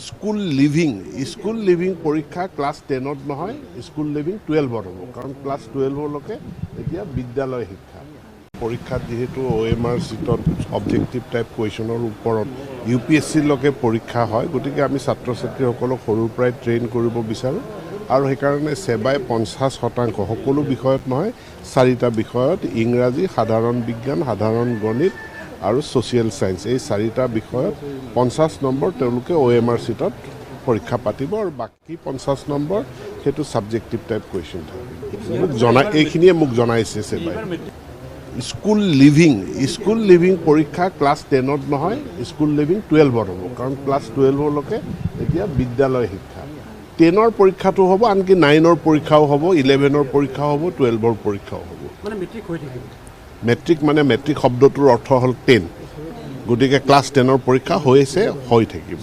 School living পৰীক্ষা class 10ত নহয়, school living 12ত হ'ব, কাৰণ ক্লাছ 12লৈকে এতিয়া বিদ্যালয় শিক্ষা। পৰীক্ষাত যিহেতু OMR চিটত অবজেক্টিভ টাইপ কুৱেশ্যনৰ ওপৰত UPSC-লৈকে পৰীক্ষা হয়, গতিকে আমি ছাত্ৰ ছাত্ৰীসকলক সৰুৰ পৰাই ট্ৰেইন কৰিব বিচাৰোঁ আৰু সেইকাৰণে সেৱাই 50% সকলো বিষয়ত নহয়, 4টা বিষয়ত ইংৰাজী, সাধাৰণ বিজ্ঞান, সাধাৰণ গণিত আৰু ছ'চিয়েল ছায়েন্স, এই 4টা বিষয়ত 50 নম্বৰ তেওঁলোকে OMR চিটত পৰীক্ষা পাতিব আৰু বাকী 50 নম্বৰ সেইটো ছাবজেক্টিভ টাইপ কুৱেশ্যন থাকে। এইখিনিয়ে মোক জনাইছে সেৱাই। স্কুল লিভিং পৰীক্ষা ক্লাছ 10ত নহয়, স্কুল লিভিং 12ত হ'ব, কাৰণ ক্লাছ 12লৈকে এতিয়া বিদ্যালয় শিক্ষা। 10ৰ পৰীক্ষাটো হ'ব, আনকি 9ৰ পৰীক্ষাও হ'ব, 11ৰ পৰীক্ষাও হ'ব, 12ৰ পৰীক্ষাও হ'ব। মেট্ৰিক শব্দটোৰ অৰ্থ হ'ল 10, গতিকে ক্লাছ 10ৰ পৰীক্ষা হৈ থাকিব।